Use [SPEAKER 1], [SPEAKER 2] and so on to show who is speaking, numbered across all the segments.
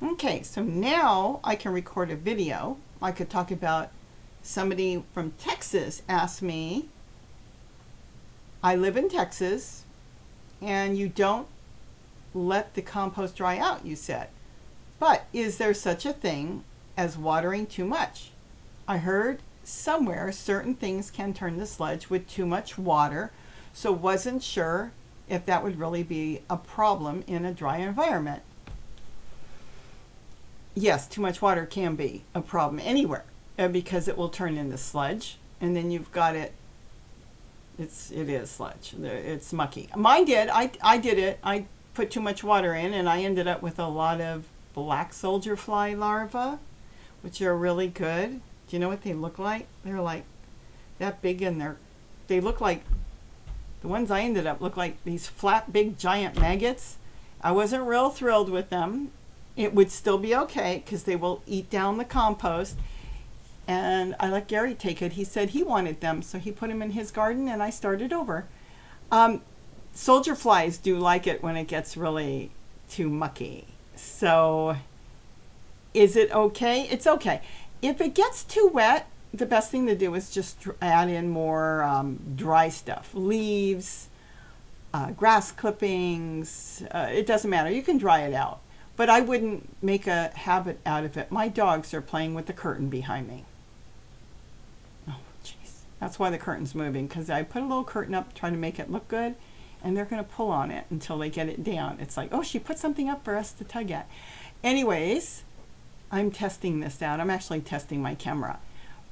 [SPEAKER 1] Okay, so now I can record a video. I could talk about somebody from Texas asked me, I live in Texas and you don't let the compost dry out, you said. But is there such a thing as watering too much? I heard somewhere certain things can turn to sludge with too much water, so wasn't sure if that would really be a problem in a dry environment. Yes, too much water can be a problem anywhere because it will turn into sludge, and then you've got it. It is sludge. It's mucky. Mine did. I did it. I put too much water in, and I ended up with a lot of black soldier fly larvae, which are really good. Do you know what they look like? They're like that big, and they look like the ones I ended up look like these flat, big, giant maggots. I wasn't real thrilled with them. It would still be okay because they will eat down the compost. And I let Gary take it. He said he wanted them, so he put them in his garden, and I started over. Soldier flies do like it when it gets really too mucky. So is it okay? It's okay. If it gets too wet, the best thing to do is just add in more dry stuff. Leaves, grass clippings. It doesn't matter. You can dry it out. But I wouldn't make a habit out of it. My dogs are playing with the curtain behind me. Oh, jeez. That's why the curtain's moving, because I put a little curtain up trying to make it look good, and they're going to pull on it until they get it down. It's like, oh, she put something up for us to tug at. Anyways, I'm testing this out. I'm actually testing my camera.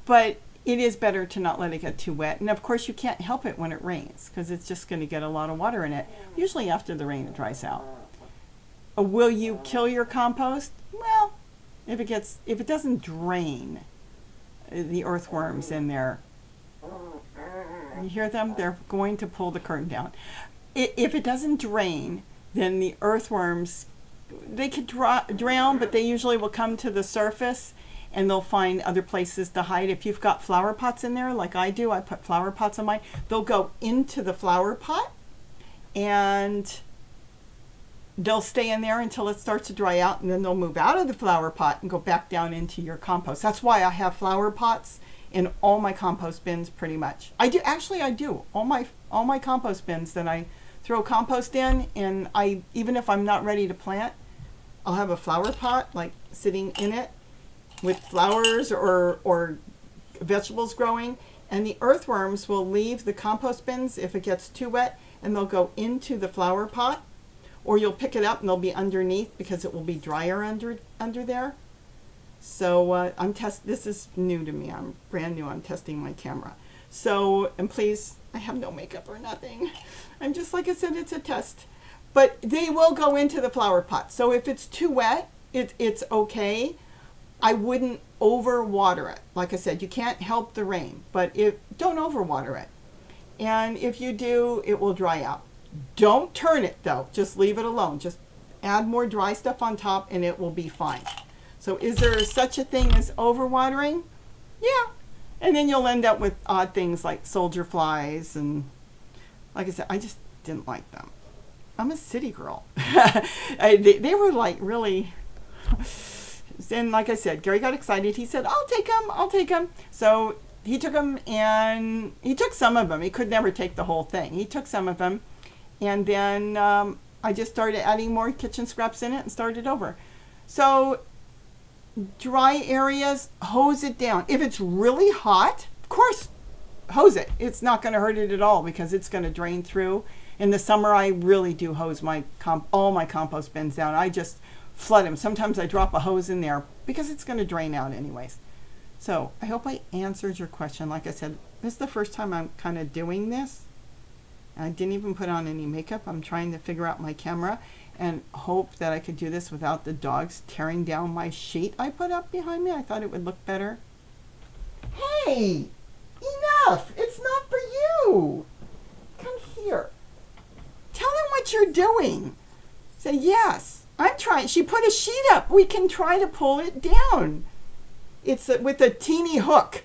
[SPEAKER 1] But it is better to not let it get too wet. And of course, you can't help it when it rains, because it's just going to get a lot of water in it. Usually after the rain, it dries out. Will you kill your compost? Well, if it doesn't drain, the earthworms in there, you hear them? They're going to pull the curtain down. If it doesn't drain, then the earthworms, they could drown, but they usually will come to the surface and they'll find other places to hide. If you've got flower pots in there, like I do, I put flower pots on mine, they'll go into the flower pot and they'll stay in there until it starts to dry out, and then they'll move out of the flower pot and go back down into your compost. That's why I have flower pots in all my compost bins pretty much. I do. All my compost bins that I throw compost in, and even if I'm not ready to plant, I'll have a flower pot like sitting in it with flowers or vegetables growing, and the earthworms will leave the compost bins if it gets too wet, and they'll go into the flower pot. Or you'll pick it up and they'll be underneath because it will be drier under there. So this is new to me. I'm brand new. I'm testing my camera. So, and please, I have no makeup or nothing. I'm just, like I said, it's a test. But they will go into the flower pot. So if it's too wet, it's okay. I wouldn't overwater it. Like I said, you can't help the rain, but don't overwater it. And if you do, it will dry out. Don't turn it though, just leave it alone. Just add more dry stuff on top and it will be fine. So is there such a thing as overwatering? Yeah. And then you'll end up with odd things like soldier flies, and like I said, I just didn't like them. I'm a city girl. They were like really, then like I said, Gary got excited. He said, I'll take them. So he took them, and he took some of them. He could never take the whole thing. He took some of them. And then I just started adding more kitchen scraps in it and started over. So dry areas, hose it down. If it's really hot, of course, hose it. It's not going to hurt it at all because it's going to drain through. In the summer, I really do hose all my compost bins down. I just flood them. Sometimes I drop a hose in there because it's going to drain out anyways. So I hope I answered your question. Like I said, this is the first time I'm kind of doing this. I didn't even put on any makeup. I'm trying to figure out my camera and hope that I could do this without the dogs tearing down my sheet I put up behind me. I thought it would look better. Hey, enough. It's not for you. Come here. Tell them what you're doing. Say, yes, I'm trying. She put a sheet up. We can try to pull it down. It's with a teeny hook.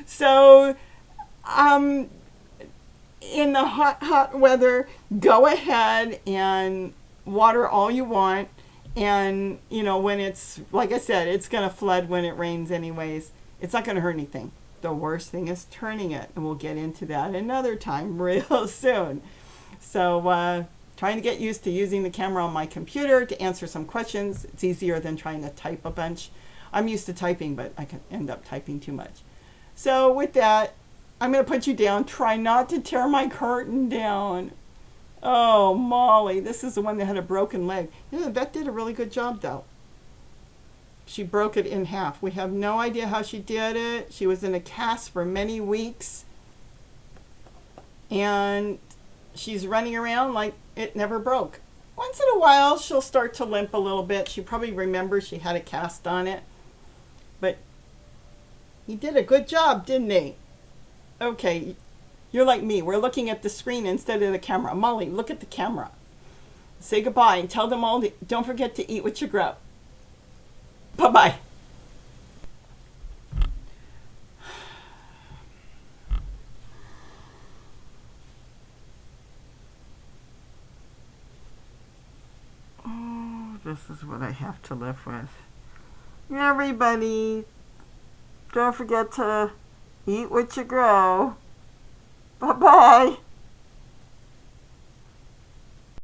[SPEAKER 1] So, in the hot weather, go ahead and water all you want. And, when it's, like I said, it's going to flood when it rains anyways. It's not going to hurt anything. The worst thing is turning it. And we'll get into that another time real soon. So, trying to get used to using the camera on my computer to answer some questions. It's easier than trying to type a bunch. I'm used to typing, but I can end up typing too much. So with that, I'm going to put you down. Try not to tear my curtain down. Oh, Molly, this is the one that had a broken leg. The vet did a really good job, though. She broke it in half. We have no idea how she did it. She was in a cast for many weeks. And she's running around like it never broke. Once in a while, she'll start to limp a little bit. She probably remembers she had a cast on it. But he did a good job, didn't he? Okay, you're like me. We're looking at the screen instead of the camera. Molly, look at the camera. Say goodbye and tell them all, don't forget to eat what you grow. Bye-bye. Oh, this is what I have to live with. Everybody, don't forget to eat what you grow. Bye-bye.